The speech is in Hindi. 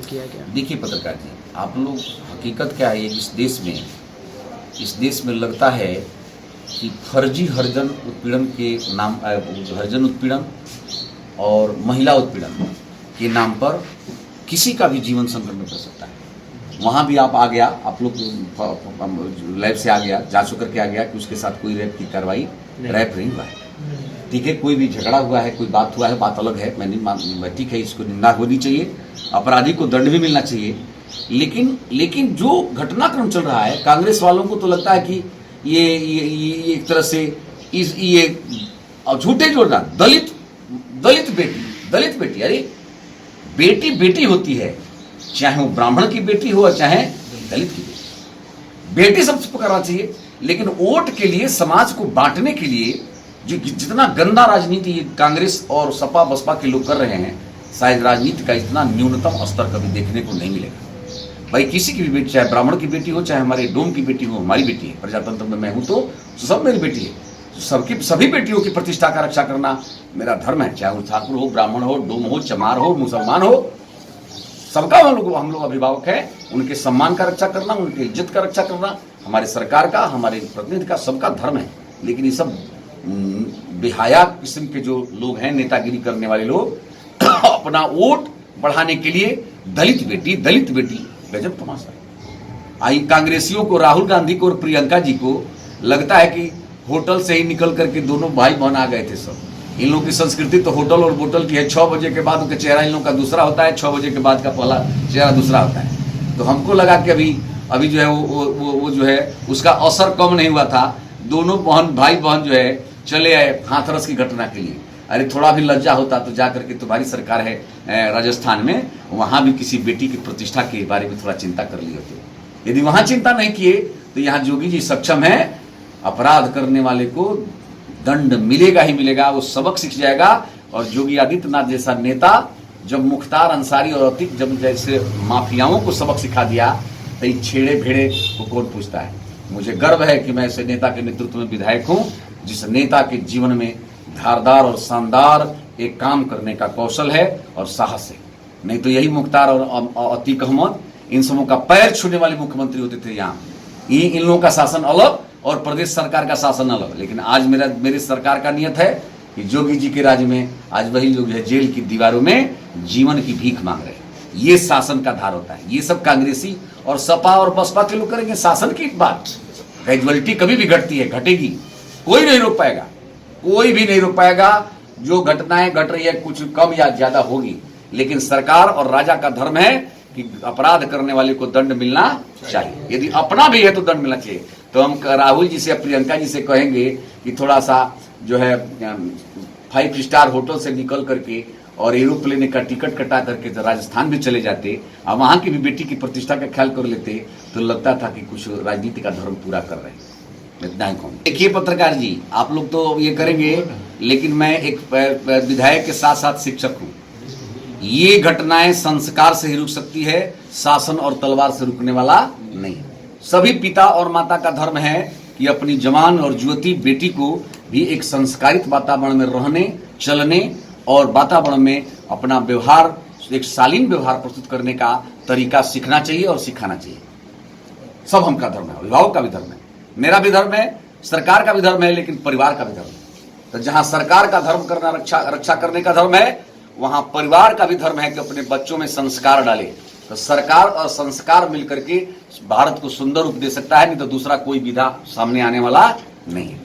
किया गया। देखिए पत्रकार जी, आप लोग हकीकत क्या है, इस देश में लगता है कि फर्जी हरिजन उत्पीड़न के नाम हरिजन उत्पीड़न और महिला उत्पीड़न के नाम पर किसी का भी जीवन संकट में पड़ सकता है। वहाँ भी आप आ गया, आप लोग लैब से आ गया, जांच होकर के आ गया कि उसके साथ कोई रेप की कार्रवाई रैप नहीं हुआ है। ठीक है, कोई भी झगड़ा हुआ है, कोई बात हुआ है, बात अलग है, मैं ठीक है, इसको निंदा होनी चाहिए, अपराधी को दंड भी मिलना चाहिए। लेकिन जो घटनाक्रम चल रहा है, कांग्रेस वालों को तो लगता है कि ये एक तरह से ये झूठे जोड़ना, दलित बेटी, अरे बेटी होती है, चाहे वो ब्राह्मण की बेटी हो और चाहे दलित की बेटी सबसे करना चाहिए। लेकिन वोट के लिए, समाज को बांटने के लिए जो जितना गंदा राजनीति कांग्रेस और सपा बसपा के लोग कर रहे हैं, शायद राजनीति का इतना न्यूनतम स्तर कभी देखने को नहीं मिलेगा। भाई किसी की भी बेटी, चाहे ब्राह्मण की बेटी हो, चाहे हमारे डोम की बेटी हो, हमारी बेटी है। प्रजातंत्र में मैं हूं तो सब मेरी बेटी है। सभी बेटियों की प्रतिष्ठा का रक्षा करना मेरा धर्म है, चाहे वो ठाकुर हो, ब्राह्मण हो, डोम हो, चमार हो, मुसलमान हो, सबका हम लोग अभिभावक हैं। उनके सम्मान का रक्षा करना, उनकी इज्जत का रक्षा करना हमारे सरकार का, हमारे प्रतिनिधि का, सबका धर्म है। लेकिन ये सब बेहया किस्म के जो लोग हैं, नेतागिरी करने वाले लोग, अपना वोट बढ़ाने के लिए दलित बेटी गजब तमाशा। आई कांग्रेसियों को, राहुल गांधी को और प्रियंका जी को लगता है कि होटल से ही निकल करके दोनों भाई बहन आ गए थे। सब इन लोगों की संस्कृति तो होटल और बोतल की है। 6 बजे के बाद उनका चेहरा इन लोगों का दूसरा होता है, 6 बजे के बाद का पहला चेहरा दूसरा होता है। तो हमको लगा कि अभी जो है वो जो है उसका असर कम नहीं हुआ था। दोनों भाई बहन जो है चले आए हाथरस की घटना के लिए। अरे थोड़ा भी लज्जा होता तो जाकर के, तुम्हारी सरकार है राजस्थान में, वहां भी किसी बेटी की प्रतिष्ठा के बारे में थोड़ा चिंता कर लिए होते। यदि वहां चिंता नहीं किए तो यहाँ जोगी जी सक्षम है, अपराध करने वाले को दंड मिलेगा ही मिलेगा, वो सबक सीख जाएगा। और योगी आदित्यनाथ जैसा नेता जब मुख्तार अंसारी और अतीक जब जैसे माफियाओं को सबक सिखा दिया, तो छेड़े भेड़े को कौन पूछता है। मुझे गर्व है कि मैं ऐसे नेता के नेतृत्व में विधायक हूं, जिस नेता के जीवन में धारदार और शानदार एक काम करने का कौशल है और साहस है। नहीं तो यही मुख्तार और अतीक अहमद, इन सबों का पैर छूने वाले मुख्यमंत्री होते थे। यहाँ इन लोगों का शासन अलग और प्रदेश सरकार का शासन अलग। लेकिन आज मेरी सरकार का नियत है कि जोगी जी के राज्य में आज वही लोग है जेल की दीवारों में जीवन की भीख मांग रहे हैं। ये शासन का धार होता है। ये सब कांग्रेसी और सपा और बसपा के लोग करेंगे शासन की बात। कैजुअलिटी कभी भी घटती है, घटेगी, कोई नहीं रोक पाएगा, कोई भी नहीं रोक पाएगा। जो घटनाएं घट रही है कुछ कम या ज्यादा होगी, लेकिन सरकार और राजा का धर्म है कि अपराध करने वाले को दंड मिलना चाहिए। यदि अपना भी है तो दंड मिलना चाहिए। तो हम राहुल जी से, प्रियंका जी से कहेंगे कि थोड़ा सा जो है 5 स्टार होटल से निकल करके और एरोप्लेन का टिकट कटा करके तो राजस्थान भी चले जाते और वहां की भी बेटी की प्रतिष्ठा का ख्याल कर लेते, तो लगता था कि कुछ राजनीति का धर्म पूरा कर रहे हैं। इतना ही कहूँ। देखिए पत्रकार जी, आप लोग तो ये करेंगे, लेकिन मैं एक विधायक के साथ साथ शिक्षक हूँ। ये घटनाएं संस्कार से ही रुक सकती है, शासन और तलवार से रुकने वाला नहीं। सभी पिता और माता का धर्म है कि अपनी जवान और युवती बेटी को भी एक संस्कारित वातावरण में रहने, चलने और वातावरण में अपना व्यवहार, एक शालीन व्यवहार प्रस्तुत करने का तरीका सीखना चाहिए और सिखाना चाहिए। सब हमका धर्म है, अभिभावक का भी धर्म है, मेरा भी धर्म है, सरकार का भी धर्म है, लेकिन परिवार का भी धर्म है। तो जहां सरकार का धर्म करना, रक्षा करने का धर्म है, वहां परिवार का भी धर्म है कि अपने बच्चों में संस्कार डाले। तो सरकार और संस्कार मिलकर के भारत को सुंदर रूप दे सकता है, नहीं तो दूसरा कोई विधा सामने आने वाला नहीं है।